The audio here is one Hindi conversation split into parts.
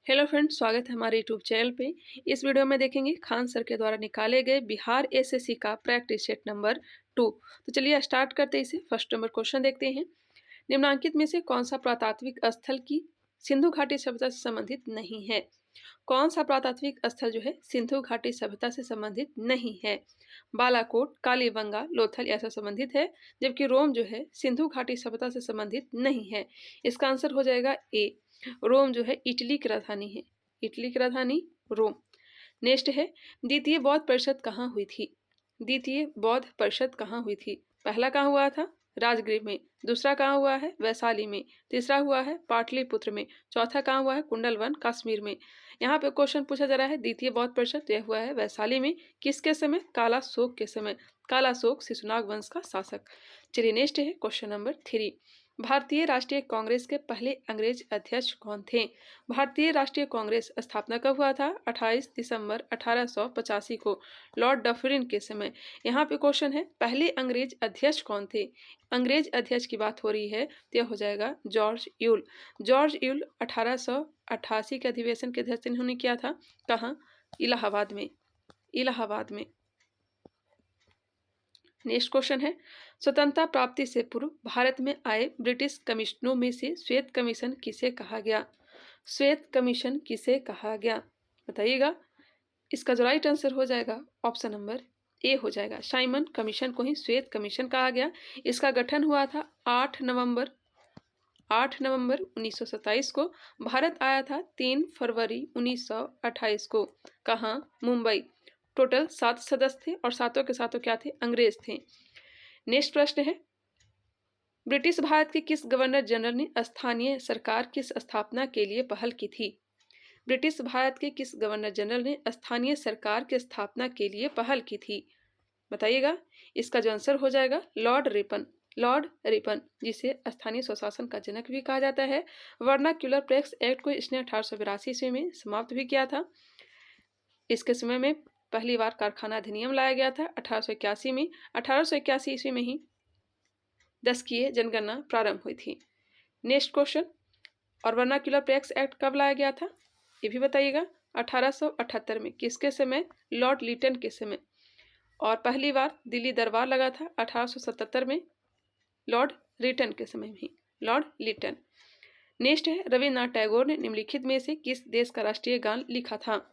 हेलो फ्रेंड्स, स्वागत है हमारे यूट्यूब चैनल पे। इस वीडियो में देखेंगे खान सर के द्वारा निकाले गए बिहार एसएससी का प्रैक्टिस सेट नंबर 2। तो चलिए स्टार्ट करते हैं इसे। फर्स्ट नंबर क्वेश्चन देखते हैं। निम्नलिखित में से कौन सा पुरातात्विक स्थल की सिंधु घाटी सभ्यता से संबंधित नहीं है? कौन सा पुरातात्विक स्थल जो है सिंधु घाटी सभ्यता से संबंधित नहीं है? बालाकोट, कालीबंगा, लोथल ऐसा संबंधित है, जबकि रोम जो है सिंधु घाटी सभ्यता से संबंधित नहीं है। इसका आंसर हो जाएगा ए। रोम जो है इटली की राजधानी है। इटली की राजधानी रोम। नेक्स्ट है, द्वितीय बौद्ध परिषद कहाँ हुई थी? द्वितीय बौद्ध परिषद कहाँ हुई थी? पहला कहाँ हुआ था? राजगृह में। दूसरा कहाँ हुआ है? वैशाली में। तीसरा हुआ है पाटलिपुत्र में। चौथा कहाँ हुआ है? कुंडलवन, कश्मीर में। यहाँ पे क्वेश्चन पूछा जा रहा है द्वितीय बौद्ध परिषद यह हुआ है वैशाली में। किसके समय? कालाशोक के समय। कालाशोक शिशुनाग वंश का शासक। चलिए नेक्स्ट है क्वेश्चन नंबर 3। भारतीय राष्ट्रीय कांग्रेस के पहले अंग्रेज अध्यक्ष कौन थे? भारतीय राष्ट्रीय कांग्रेस स्थापना कब हुआ था? 28 दिसंबर 1885 को, लॉर्ड डफरिन के समय। यहाँ पे क्वेश्चन है पहले अंग्रेज अध्यक्ष कौन थे? अंग्रेज अध्यक्ष की बात हो रही है तो यह हो जाएगा जॉर्ज यूल। जॉर्ज यूल 1888 के अधिवेशन के अध्यक्ष इन्होंने किया था। कहाँ? इलाहाबाद में। इलाहाबाद में। नेक्स्ट क्वेश्चन है, स्वतंत्रता प्राप्ति से पूर्व भारत में आए ब्रिटिश कमिश्नरों में से श्वेत कमीशन किसे कहा गया? श्वेत कमीशन किसे कहा गया? बताइएगा। इसका जो राइट आंसर हो जाएगा ऑप्शन नंबर ए हो जाएगा। साइमन कमीशन को ही श्वेत कमीशन कहा गया। इसका गठन हुआ था 8 नवंबर 1927 को। भारत आया था 3 फरवरी 1928 को। कहाँ? मुंबई। टोटल 7 सदस्य थे और सातों के सातों क्या थे? अंग्रेज थे। नेक्स्ट प्रश्न है, ब्रिटिश भारत के किस गवर्नर जनरल ने स्थानीय सरकार की स्थापना के लिए पहल की थी? ब्रिटिश भारत के किस गवर्नर जनरल ने स्थानीय सरकार की स्थापना के लिए पहल की थी? बताइएगा। इसका जो आंसर हो जाएगा लॉर्ड रिपन। लॉर्ड रिपन, जिसे स्थानीय स्वशासन का जनक भी कहा जाता है। वर्नाक्यूलर प्रेस एक्ट को इसने 1882 ईस्वी में समाप्त भी किया था। इसके समय में पहली बार कारखाना अधिनियम लाया गया था 1881 में। 1881 ईस्वी में ही 10वीं जनगणना प्रारंभ हुई थी। नेक्स्ट क्वेश्चन, और वर्नाक्यूलर प्रेस एक्ट कब लाया गया था ये भी बताइएगा। 1878 में। किसके समय? लॉर्ड लिटन के समय। और पहली बार दिल्ली दरबार लगा था 1877 में, लॉर्ड रिटन के समय में ही। लॉर्ड लिटन। नेक्स्ट है, रविन्द्रनाथ टैगोर ने निम्नलिखित में से किस देश का राष्ट्रीय गान लिखा था?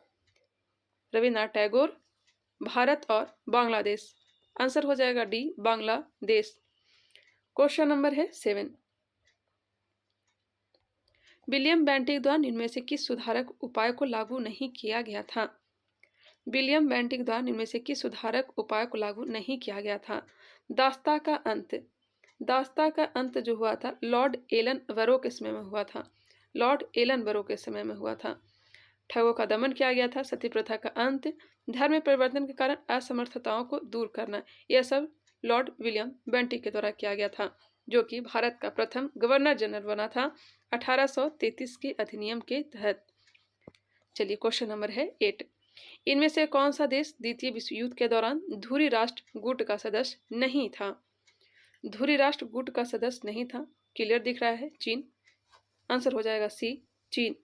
रविन्द्रनाथ टैगोर, भारत और बांग्लादेश। आंसर हो जाएगा डी, बांग्लादेश। क्वेश्चन नंबर है 7। विलियम बेंटिक द्वारा निम्न में से किस सुधारक उपाय को लागू नहीं किया गया था? विलियम बेंटिक द्वारा निम्न में से किस सुधारक उपाय को लागू नहीं किया गया था? दास्ता का अंत। दास्ता का अंत जो हुआ था लॉर्ड एलन बरो के समय में हुआ था। लॉर्ड एलन बरो के समय में हुआ था। ठगों का दमन किया गया था। सती प्रथा का अंत। धर्म में परिवर्तन के कारण असमर्थताओं को दूर करना। यह सब लॉर्ड विलियम बेंटिक के द्वारा किया गया था, जो कि भारत का प्रथम गवर्नर जनरल बना था 1833 के अधिनियम के तहत। चलिए क्वेश्चन नंबर है 8। इनमें से कौन सा देश द्वितीय विश्व युद्ध के दौरान धुरी राष्ट्र गुट का सदस्य नहीं था? धुरी राष्ट्र गुट का सदस्य नहीं था। क्लियर दिख रहा है? चीन। आंसर हो जाएगा सी, चीन।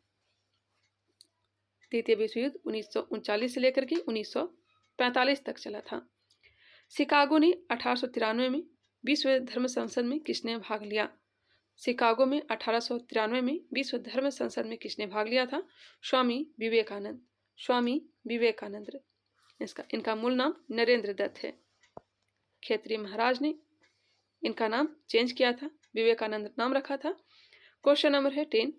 द्वितीय विश्व युद्ध 1939 से लेकर के 1945 तक चला था। शिकागो ने 1893 में विश्व धर्म संसद में किसने भाग लिया? शिकागो में 1893 में विश्व धर्म संसद में किसने भाग लिया था? स्वामी विवेकानंद। स्वामी विवेकानंद। इनका मूल नाम नरेंद्र दत्त है। क्षेत्रीय महाराज ने इनका नाम चेंज किया था, विवेकानंद नाम रखा था। क्वेश्चन नंबर है 10।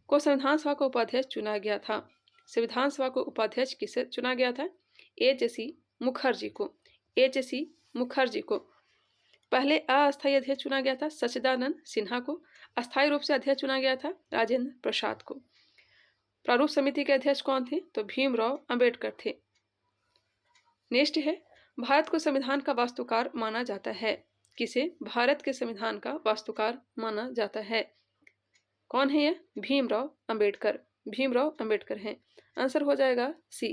को संविधान सभा का उपाध्यक्ष चुना गया था? संविधान सभा को उपाध्यक्ष किसे चुना गया था? एच.सी. मुखर्जी को। एच.सी. मुखर्जी को। पहले अस्थायी अध्यक्ष चुना गया था सच्चिदानंद सिन्हा को। अस्थायी रूप से अध्यक्ष चुना गया था राजेंद्र प्रसाद को। प्रारूप समिति के अध्यक्ष कौन थे? तो भीमराव अंबेडकर थे। नेक्स्ट है, भारत को संविधान का वास्तुकार माना जाता है। किसे भारत के संविधान का वास्तुकार माना जाता है? कौन है यह? भीमराव अंबेडकर। भीमराव अंबेडकर हैं। आंसर हो जाएगा सी।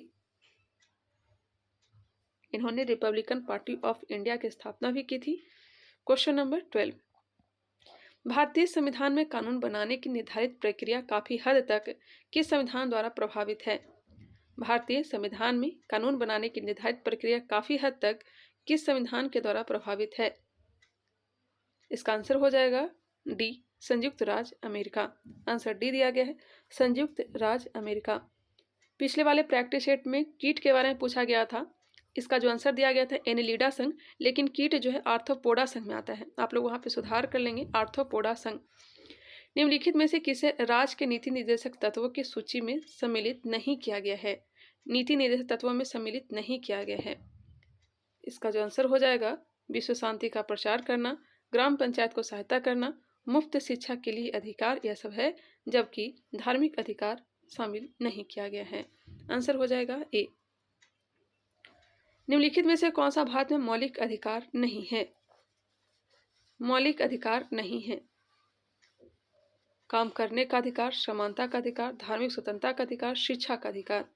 इन्होंने रिपब्लिकन पार्टी ऑफ इंडिया की स्थापना भी की थी। Question number 12। भारतीय संविधान में कानून बनाने की निर्धारित प्रक्रिया काफी हद तक किस संविधान द्वारा प्रभावित है? भारतीय संविधान में कानून बनाने की निर्धारित प्रक्रिया काफी हद तक किस संविधान के द्वारा प्रभावित है? इसका आंसर हो जाएगा डी, संयुक्त राज्य अमेरिका। आंसर डी दिया गया है, संयुक्त राज्य अमेरिका। पिछले वाले प्रैक्टिस सेट में कीट के बारे में पूछा गया था। इसका जो आंसर दिया गया था एनिलिडा संघ, लेकिन कीट जो है आर्थ्रोपोडा संघ में आता है। आप लोग वहां पे सुधार कर लेंगे, आर्थ्रोपोडा संघ। निम्नलिखित में से किसे राज्य के नीति निर्देशक तत्वों की सूची में सम्मिलित नहीं किया गया है? नीति निर्देशक तत्वों में सम्मिलित नहीं किया गया है। इसका जो आंसर हो जाएगा विश्व शांति का प्रचार करना, ग्राम पंचायत को सहायता करना, मुफ्त शिक्षा के लिए अधिकार, यह सब है, जबकि धार्मिक अधिकार शामिल नहीं किया गया है। आंसर हो जाएगा ए। निम्नलिखित में से कौन सा भारत में मौलिक अधिकार नहीं है? मौलिक अधिकार नहीं है। काम करने का अधिकार, समानता का अधिकार, धार्मिक स्वतंत्रता का अधिकार, शिक्षा का अधिकार।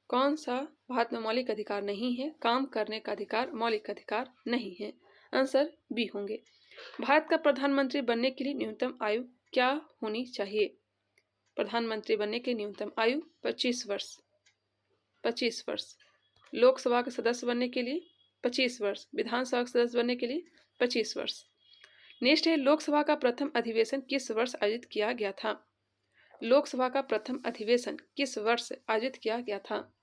कौन सा भारत में मौलिक अधिकार नहीं है? काम करने का अधिकार मौलिक अधिकार नहीं है। आंसर बी होंगे। भारत का प्रधानमंत्री बनने के लिए न्यूनतम आयु क्या होनी चाहिए? प्रधानमंत्री बनने की न्यूनतम आयु 25 वर्ष। 25 वर्ष। लोकसभा के सदस्य बनने के लिए 25 वर्ष। विधानसभा के सदस्य बनने के लिए 25 वर्ष। नेक्स्ट है, लोकसभा का प्रथम अधिवेशन किस वर्ष आयोजित किया गया था? लोकसभा का प्रथम अधिवेशन किस वर्ष आयोजित किया गया था?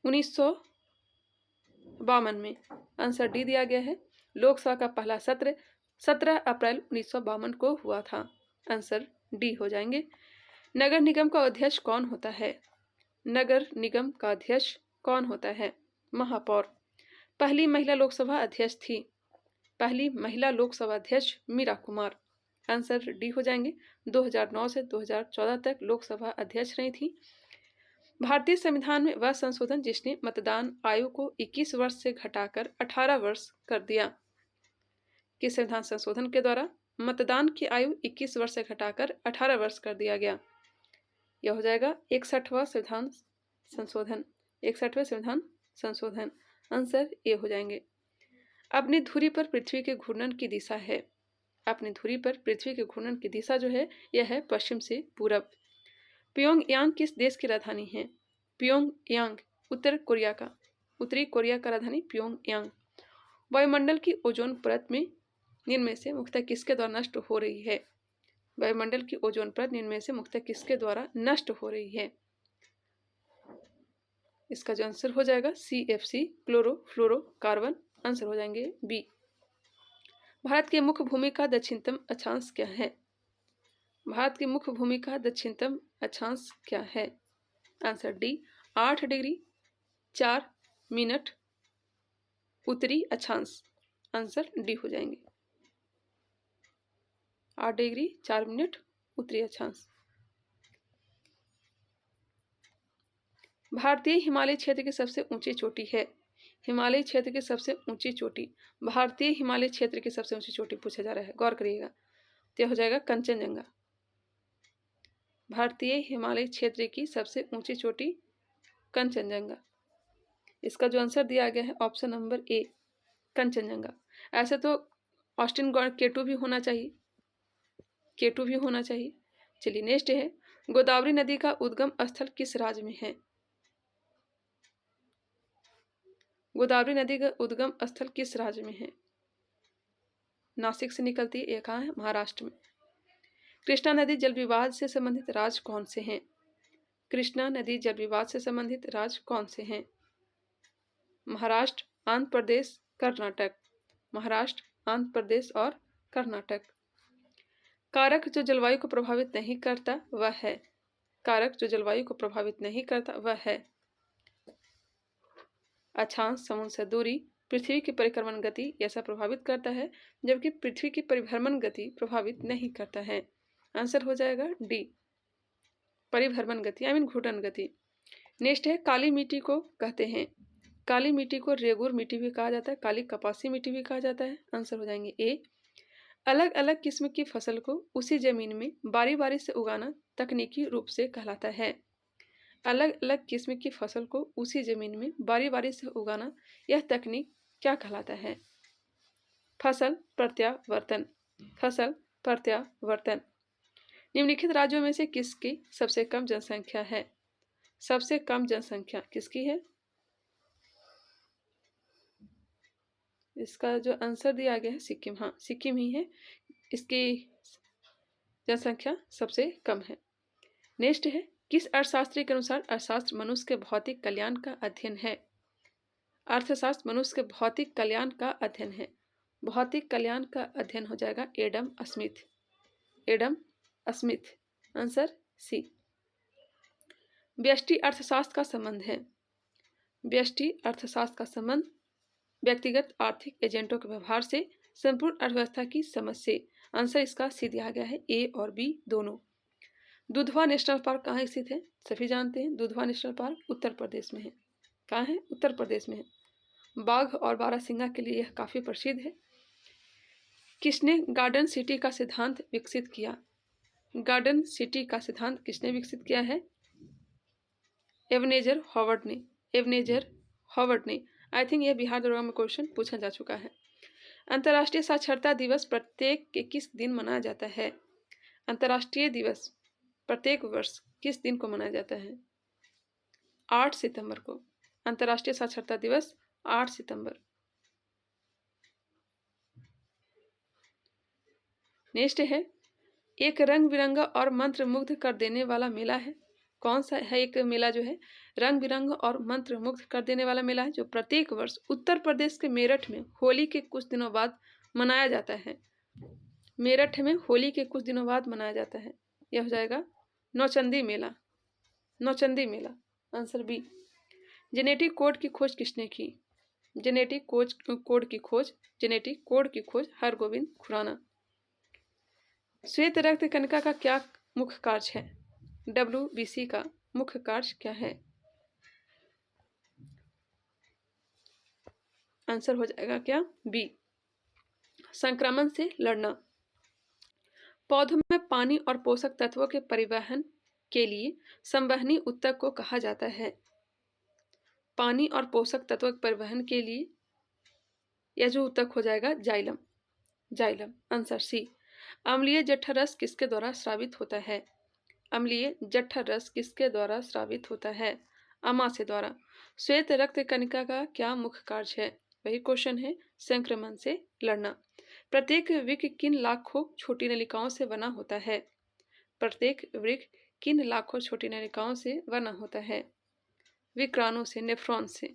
1952 में। आंसर डी दिया गया है। लोकसभा का पहला सत्र 17 अप्रैल 1952 को हुआ था। आंसर डी हो जाएंगे। नगर निगम का अध्यक्ष कौन होता है? नगर निगम का अध्यक्ष कौन होता है? महापौर। पहली महिला लोकसभा अध्यक्ष थी। पहली महिला लोकसभा अध्यक्ष मीरा कुमार। आंसर डी हो जाएंगे। 2009 से 2014 तक लोकसभा अध्यक्ष रही थी। भारतीय संविधान में वह संशोधन जिसने मतदान आयु को 21 वर्ष से घटाकर 18 वर्ष कर दिया। किस संविधान संशोधन के द्वारा मतदान की आयु 21 वर्ष से घटाकर 18 वर्ष कर दिया गया? यह हो जाएगा 61वां संविधान संशोधन। 61वें संविधान संशोधन। आंसर ए हो जाएंगे। अपनी धुरी पर पृथ्वी के घूर्णन की दिशा है। अपनी धुरी पर पृथ्वी के घूर्णन की दिशा जो है यह है पश्चिम से पूरब। प्योंगयांग किस देश की राजधानी है? प्योंगयांग उत्तरी कोरिया का राजधानी प्योंगयांग। वायुमंडल की ओजोन परत में निम्न में से मुख्यतः किसके द्वारा नष्ट हो रही है? वायुमंडल की ओजोन परत निम्न में से मुख्यतः किसके द्वारा नष्ट हो रही है? इसका जो आंसर हो जाएगा CFC, क्लोरोफ्लोरोकार्बन। आंसर हो जाएंगे बी। भारत की मुख्य भूमि का दक्षिणतम अक्षांश क्या है? भारत की मुख्य भूमि का दक्षिणतम अक्षांश क्या है? आंसर डी, 8 डिग्री 4 मिनट उत्तरी अक्षांश। आंसर डी हो जाएंगे। 8 डिग्री 4 मिनट उत्तरी अक्षांश। भारतीय हिमालय क्षेत्र की सबसे ऊंची चोटी है। हिमालय क्षेत्र की सबसे ऊंची चोटी। भारतीय हिमालय क्षेत्र की सबसे ऊंची चोटी पूछा जा रहा है, गौर करिएगा। तो हो जाएगा कंचनजंगा। भारतीय हिमालय क्षेत्र की सबसे ऊंची चोटी कंचनजंगा। इसका जो आंसर दिया गया है ऑप्शन नंबर ए, कंचनजंगा। ऐसे तो ऑस्टिन K2 भी होना चाहिए, K2 भी होना चाहिए। चलिए नेक्स्ट है, गोदावरी नदी का उद्गम स्थल किस राज्य में है? गोदावरी नदी का उद्गम स्थल किस राज्य में है? नासिक से निकलती है, ये कहाँ है? महाराष्ट्र में। कृष्णा नदी जल विवाद से संबंधित राज्य कौन से हैं? कृष्णा नदी जल विवाद से संबंधित राज्य कौन से हैं? महाराष्ट्र, आंध्र प्रदेश, कर्नाटक। महाराष्ट्र, आंध्र प्रदेश और कर्नाटक। कारक जो जलवायु को प्रभावित नहीं करता वह है? कारक जो जलवायु को प्रभावित नहीं करता वह है? अक्षांश, समुद्र से दूरी, पृथ्वी की परिक्रमण गति ऐसा प्रभावित करता है, जबकि पृथ्वी की परिभ्रमण गति प्रभावित नहीं करता है। आंसर हो जाएगा डी, परिभ्रमण गति घूर्णन गति। नेक्स्ट है, काली मिट्टी को कहते हैं? काली मिट्टी को रेगुर मिट्टी भी कहा जाता है, काली कपासी मिट्टी भी कहा जाता है। आंसर हो जाएंगे ए। अलग अलग किस्म की फसल को उसी जमीन में बारी बारी से उगाना तकनीकी रूप से कहलाता है। अलग अलग किस्म की फसल को उसी जमीन में बारी बारी से उगाना, यह तकनीक क्या कहलाता है? फसल प्रत्यावर्तन, फसल प्रत्यावर्तन। निम्नलिखित राज्यों में से किसकी सबसे कम जनसंख्या है? सबसे कम जनसंख्या किसकी है? इसका जो आंसर दिया गया है सिक्किम, हाँ सिक्किम ही है, इसकी जनसंख्या सबसे कम है। नेक्स्ट है, किस अर्थशास्त्री के अनुसार अर्थशास्त्र मनुष्य के भौतिक कल्याण का अध्ययन है? अर्थशास्त्र मनुष्य के भौतिक कल्याण का अध्ययन है। भौतिक कल्याण का अध्ययन हो जाएगा Adam Smith, Adam Smith, answer C. व्यष्टि अर्थशास्त्र का संबंध है। व्यष्टि अर्थशास्त्र का संबंध व्यक्तिगत आर्थिक एजेंटों के व्यवहार से संपूर्ण अर्थव्यवस्था की समझ से। आंसर इसका सी दिया गया है, ए और बी दोनों। दुधवा नेशनल पार्क कहाँ स्थित है? सभी जानते हैं दुधवा नेशनल पार्क उत्तर प्रदेश में है। कहाँ है? उत्तर प्रदेश में है। बाघ और बारहसिंगा के लिए यह काफी प्रसिद्ध है। किसने गार्डन सिटी का सिद्धांत विकसित किया? गार्डन सिटी का सिद्धांत किसने विकसित किया है? एवनेजर हॉवर्ड ने, एवनेजर हॉवर्ड ने। आई थिंक यह बिहार दरोगा में क्वेश्चन पूछा जा चुका है। अंतर्राष्ट्रीय साक्षरता दिवस प्रत्येक के किस दिन मनाया जाता है? अंतर्राष्ट्रीय दिवस प्रत्येक वर्ष किस दिन को मनाया जाता है? 8 सितंबर को। अंतर्राष्ट्रीय साक्षरता दिवस 8 सितंबर। नेक्स्ट है, एक रंग बिरंगा और मंत्र मुग्ध कर देने वाला मेला है। कौन सा है एक मेला जो है रंग बिरंगा और मंत्र मुग्ध कर देने वाला मेला है, जो प्रत्येक वर्ष उत्तर प्रदेश के मेरठ में होली के कुछ दिनों बाद मनाया जाता है। मेरठ में होली के कुछ दिनों बाद मनाया जाता है। यह हो जाएगा नौचंदी मेला, नौचंदी मेला, आंसर बी। जेनेटिक कोड की खोज किसने की? जेनेटिक कोड की खोज, जेनेटिक कोड की खोज हरगोविंद खुराना। श्वेत रक्त कणिका का क्या मुख्य कार्य है? WBC का मुख्य कार्य क्या है? आंसर हो जाएगा क्या? बी, संक्रमण से लड़ना। पौधों में पानी और पोषक तत्वों के परिवहन के लिए संवहनी ऊतक को कहा जाता है। पानी और पोषक तत्वों के परिवहन के लिए यह जो ऊतक हो जाएगा जाइलम, जाइलम, आंसर सी। अम्लीय जठर रस किसके द्वारा स्रावित होता है? अम्लीय जठर रस किसके द्वारा स्रावित होता है? आमाशय द्वारा। श्वेत रक्त कणिका का क्या मुख्य कार्य है? वही क्वेश्चन है, संक्रमण से लड़ना। प्रत्येक वृक्क किन लाखों छोटी नलिकाओं से बना होता है? प्रत्येक वृक्क किन लाखों छोटी नलिकाओं से बना होता है? विक्राणु से, नेफ्रॉन से।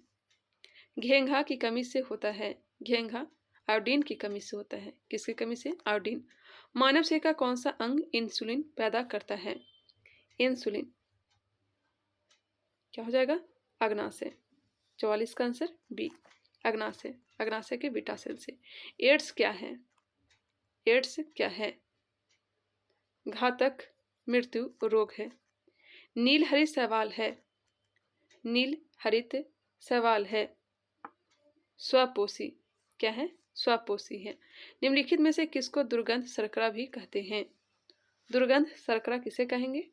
घेंघा की कमी से होता है। घेंघा आयोडीन की कमी से होता है। किसकी कमी से? आयोडीन। मानव शरीर का कौन सा अंग इंसुलिन पैदा करता है? इंसुलिन क्या हो जाएगा? अग्नाशय। 44 का आंसर बी, अग्नाशय, अग्नाशय के बीटा सेल से। एड्स क्या है? एड्स क्या है? घातक मृत्यु रोग है। नील हरित शैवाल है। नील हरित शैवाल है स्वपोषी। क्या है? स्वपोषी है। निम्नलिखित में से किसको दुर्गंध शर्करा भी कहते हैं? दुर्गंध शर्करा किसे कहेंगे?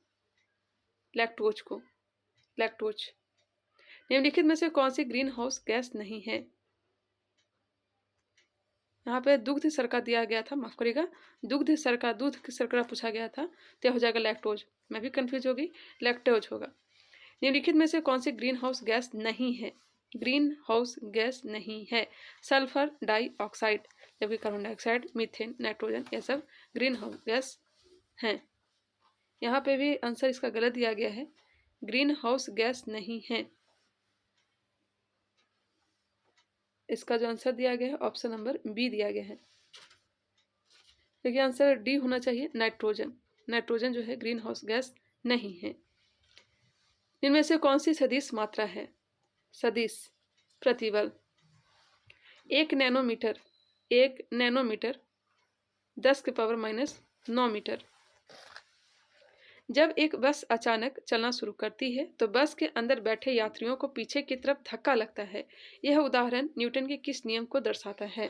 लैक्टोज को, लैक्टोज। निम्नलिखित में से कौन सी ग्रीन हाउस गैस नहीं है? यहाँ पे दुग्ध शर्करा दिया गया था, माफ करिएगा, दुग्ध शर्करा, दूध की शर्करा पूछा गया था, तो हो जाएगा लैक्टोज। मैं भी कंफ्यूज होगी, लैक्टोज होगा। निम्नलिखित में से कौन सी ग्रीन हाउस गैस नहीं है? ग्रीन हाउस गैस नहीं है सल्फर डाइऑक्साइड, जबकि कार्बन डाइऑक्साइड, मीथेन, नाइट्रोजन, ये सब ग्रीन हाउस गैस हैं। यहाँ पे भी आंसर इसका गलत दिया गया है, ग्रीन हाउस गैस नहीं है। इसका जो आंसर दिया गया है ऑप्शन नंबर बी दिया गया है। देखिए आंसर डी होना चाहिए, नाइट्रोजन। नाइट्रोजन जो है ग्रीन हाउस गैस नहीं है। इनमें से कौन सी सदिश मात्रा है? सदिश प्रतिबल। 1 नैनोमीटर, 1 नैनोमीटर 10 के पावर -9 मीटर। जब एक बस अचानक चलना शुरू करती है तो बस के अंदर बैठे यात्रियों को पीछे की तरफ धक्का लगता है। यह उदाहरण न्यूटन के किस नियम को दर्शाता है?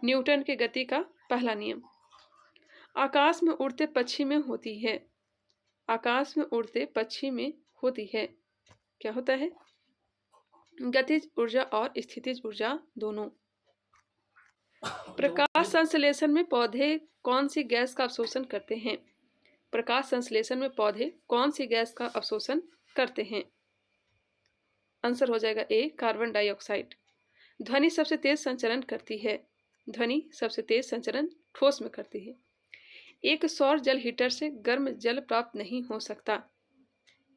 न्यूटन के गति का पहला नियम। आकाश में उड़ते पक्षी में होती है। आकाश में उड़ते पक्षी में होती है क्या होता है? गतिज ऊर्जा और स्थितिज ऊर्जा दोनों। प्रकाश संश्लेषण में पौधे कौन सी गैस का अवशोषण करते हैं? प्रकाश संश्लेषण में पौधे कौन सी गैस का अवशोषण करते हैं? आंसर हो जाएगा ए, कार्बन डाइऑक्साइड। ध्वनि सबसे तेज संचरण करती है। ध्वनि सबसे तेज संचरण ठोस में करती है। एक सौर जल हीटर से गर्म जल प्राप्त नहीं हो सकता।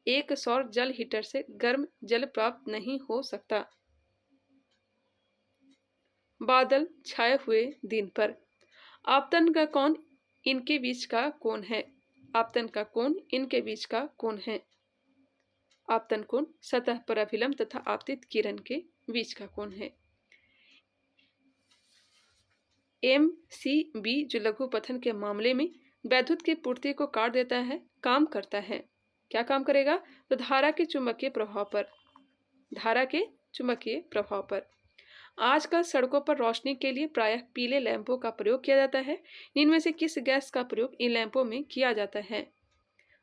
एक सौर जल हीटर से गर्म जल प्राप्त नहीं हो सकता। बादल छाए हुए दिन पर आपतन का कोण इनके बीच का कोण है। आपतन का कोण इनके बीच का कोण है। आपतन कोण सतह पर अभिलंब तथा आपतित किरण के बीच का कोण है। MCB जो लघुपथन के मामले में वैद्युत की पूर्ति को काट देता है, काम करता है। क्या काम करेगा? तो धारा के चुंबकीय प्रभाव पर। धारा के चुंबकीय प्रभाव पर। आजकल सड़कों पर रोशनी के लिए प्रायः पीले लैंपों का प्रयोग किया जाता है। इनमें से किस गैस का प्रयोग इन लैंपों में किया जाता है?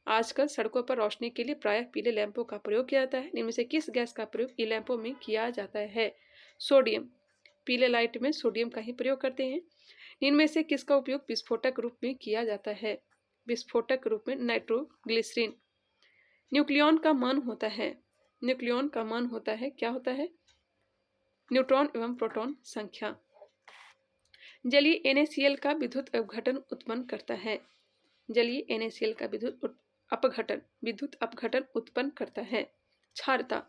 आजकल सड़कों पर रोशनी के लिए प्रायः पीले लैंपों का प्रयोग किया जाता है। इनमें से किस गैस का प्रयोग इन लैंपों में किया जाता है? सोडियम। पीले लाइट में सोडियम का ही प्रयोग करते हैं। इनमें से किसका उपयोग विस्फोटक रूप में किया जाता है? विस्फोटक रूप में नाइट्रोग्लिसरीन। न्यूक्लियॉन का मान होता है। न्यूक्लियॉन का मान होता है, क्या होता है? न्यूट्रॉन एवं प्रोटॉन संख्या। जलीय NaCl का विद्युत अपघटन उत्पन्न करता है। जलीय NaCl का विद्युत अपघटन उत्पन्न करता है। क्षारता।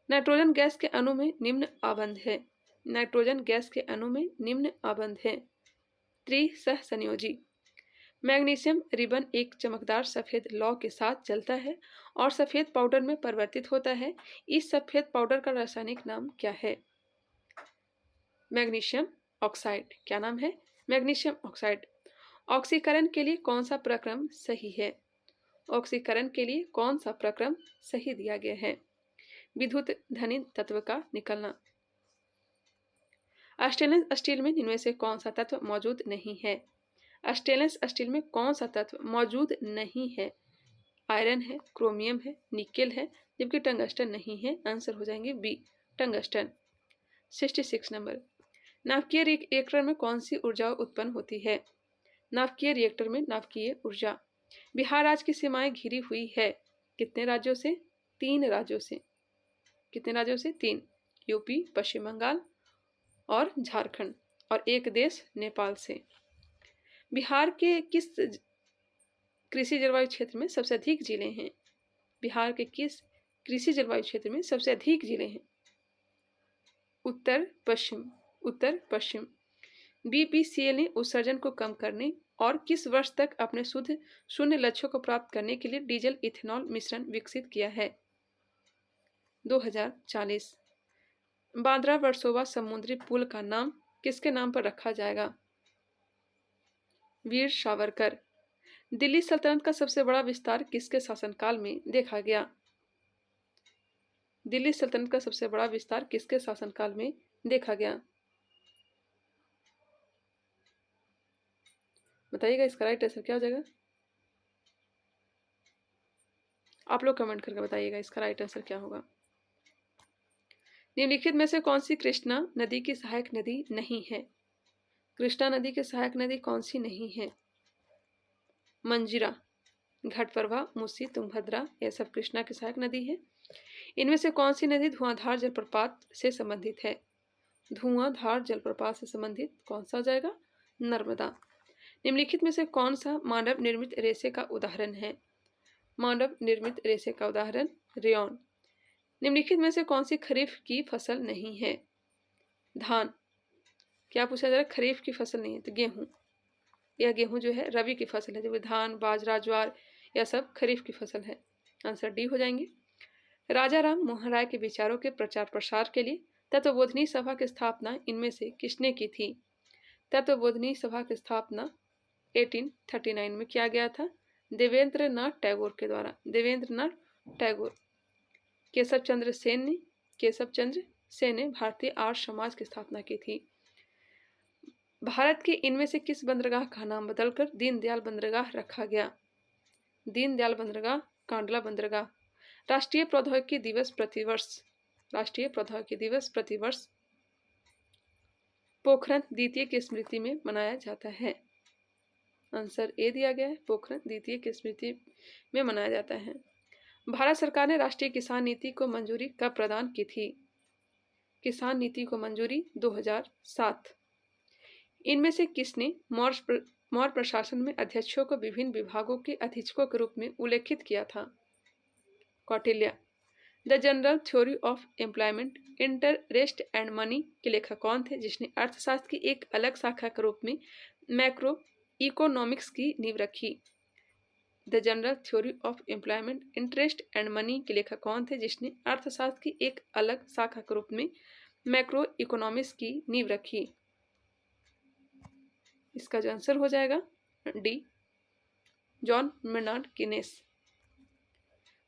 नाइट्रोजन गैस के अणु में निम्न आबंध है। नाइट्रोजन गैस के अणु में निम्न आबंध है। त्रिसहसंयोजी। मैग्नीशियम रिबन एक चमकदार सफेद लौ के साथ चलता है और सफेद पाउडर में परिवर्तित होता है। इस सफेद पाउडर का रासायनिक नाम क्या है? Magnesium oxide. क्या नाम है? Magnesium oxide. ऑक्सीकरण के लिए कौन सा प्रक्रम सही है? ऑक्सीकरण के लिए कौन सा प्रक्रम सही दिया गया है? विद्युत धनी तत्व का निकलना। स्टेनलेस स्टील में इनमें से कौन सा तत्व मौजूद नहीं है? स्टेनलेस स्टील में कौन सा तत्व मौजूद नहीं है? आयरन है, क्रोमियम है, निकेल है, जबकि टंगस्टन नहीं है। आंसर हो जाएंगे बी, टंगस्टन। 66 नंबर। नाभिकीय रिएक्टर में कौन सी ऊर्जा उत्पन्न होती है? नाभिकीय रिएक्टर में नाभिकीय ऊर्जा। बिहार राज्य की सीमाएं घिरी हुई है कितने राज्यों से? 3 राज्यों से। कितने राज्यों से? 3। यूपी, पश्चिम बंगाल और झारखंड, और एक देश नेपाल से। बिहार के किस कृषि जलवायु क्षेत्र में सबसे अधिक जिले हैं? बिहार के किस कृषि जलवायु क्षेत्र में सबसे अधिक जिले हैं? उत्तर पश्चिम। उत्तर पश्चिम। BPCL ने उत्सर्जन को कम करने और किस वर्ष तक अपने शुद्ध शून्य लक्ष्यों को प्राप्त करने के लिए डीजल इथेनॉल मिश्रण विकसित किया है? 2040। बांद्रा वर्सोवा समुद्री पुल का नाम किसके नाम पर रखा जाएगा? वीर सावरकर। दिल्ली सल्तनत का सबसे बड़ा विस्तार किसके शासनकाल में देखा गया? दिल्ली सल्तनत का सबसे बड़ा विस्तार किसके शासनकाल में देखा गया? बताइएगा, इसका राइट आंसर क्या हो जाएगा? आप लोग कमेंट करके बताइएगा इसका राइट आंसर क्या होगा। निम्नलिखित में से कौन सी कृष्णा नदी की सहायक नदी नहीं है? कृष्णा नदी की सहायक नदी कौन सी नहीं है? मंजीरा, घटप्रभा, मूसी, तुंगभद्रा, यह सब कृष्णा की सहायक नदी है। इनमें से कौन सी नदी धुआंधार जलप्रपात से संबंधित है? धुआंधार जलप्रपात से संबंधित कौन सा हो जाएगा? नर्मदा। निम्नलिखित में से कौन सा मानव निर्मित रेशे का उदाहरण है? मानव निर्मित रेशे का उदाहरण रेयॉन। निम्नलिखित में से कौन सी खरीफ की फसल नहीं है? धान। क्या पूछा जा रहा है? खरीफ की फसल नहीं है तो गेहूं। यह गेहूं जो है रबी की फसल है, जबकि धान, बाजरा, ज्वार यह सब खरीफ की फसल है। आंसर डी हो जाएंगे। राजा राम मोहन राय के विचारों के प्रचार प्रसार के लिए तत्वबोधिनी सभा की स्थापना इनमें से किसने की थी? तत्वबोधिनी सभा की स्थापना 1839 में किया गया था देवेंद्र नाथ टैगोर के द्वारा। देवेंद्र नाथ टैगोर। केशव चंद्र सेन ने भारतीय आर्य समाज की स्थापना की थी। भारत के इनमें से किस बंदरगाह का नाम बदलकर दीनदयाल बंदरगाह रखा गया? दीनदयाल बंदरगाह, कांडला बंदरगाह। राष्ट्रीय प्रौद्योगिकी दिवस प्रतिवर्ष। राष्ट्रीय प्रौद्योगिकी दिवस प्रतिवर्ष पोखरण द्वितीय की स्मृति में मनाया जाता है? आंसर ए दिया गया है, पोखरण द्वितीय की स्मृति में मनाया जाता है। भारत सरकार ने राष्ट्रीय किसान नीति को मंजूरी कब प्रदान की थी? किसान नीति को मंजूरी 2007। इनमें से किसने मौर्य प्रशासन में अध्यक्षों को विभिन्न विभागों के अधीक्षकों के रूप में उल्लेखित किया था? Kautilya. The general theory of employment, interest and money के लेखक कौन थे जिसने अर्थशास्त्र की एक अलग शाखा के रूप में मैक्रो इकोनॉमिक्स की नींव रखी? The general theory of employment, interest and money के लेखक कौन थे जिसने अर्थशास्त्र की एक अलग शाखा के रूप में मैक्रो इकोनॉमिक्स की नींव रखी? इसका जो आंसर हो जाएगा D, John Maynard kinase.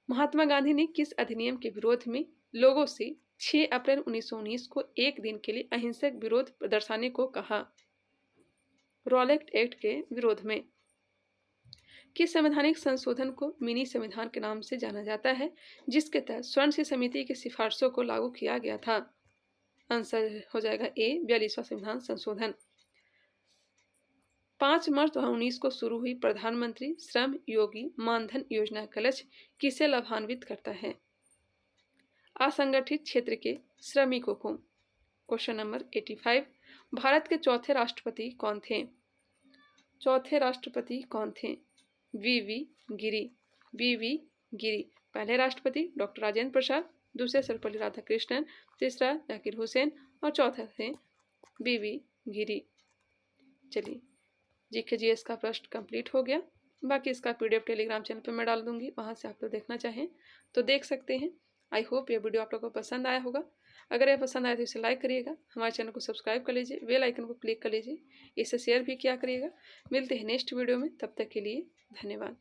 Mahatma Gandhi ने किस अधिनियम के विरोध में लोगों से 6 अप्रैल 1919 को एक दिन के लिए अहिंसक विरोध दर्शाने को कहा? रॉलेट एक्ट के विरोध में। किस संवैधानिक संशोधन को मिनी संविधान के नाम से जाना जाता है जिसके तहत स्वर्ण सिंह समिति की सिफारिशों को लागू किया गया था? आंसर हो जाएगा ए, 42वां संविधान संशोधन। 5 मार्च 2019 को शुरू हुई प्रधानमंत्री श्रम योगी मानधन योजना का लक्ष्य किसे लाभान्वित करता है? असंगठित क्षेत्र के श्रमिकों को। Question number 85। भारत के चौथे राष्ट्रपति कौन थे? चौथे राष्ट्रपति कौन थे? वी गिरी। वी गिरी। पहले राष्ट्रपति डॉक्टर राजेंद्र प्रसाद, दूसरे सर्वपल्ली राधाकृष्णन, तीसरा जाकिर हुसैन और चौथा थे वी गिरी। चलिए, जीके जीएस का प्रश्न कंप्लीट हो गया। बाकी इसका पीडीएफ टेलीग्राम चैनल पर मैं डाल दूंगी, वहां से आप लोग देखना चाहें तो देख सकते हैं। आई होप ये वीडियो आप लोगों को पसंद आया होगा। अगर ये पसंद आया तो इसे लाइक करिएगा, हमारे चैनल को सब्सक्राइब कर लीजिए, बेल आइकन को क्लिक कर लीजिए, इसे शेयर भी किया करिएगा। मिलते हैं नेक्स्ट वीडियो में, तब तक के लिए धन्यवाद।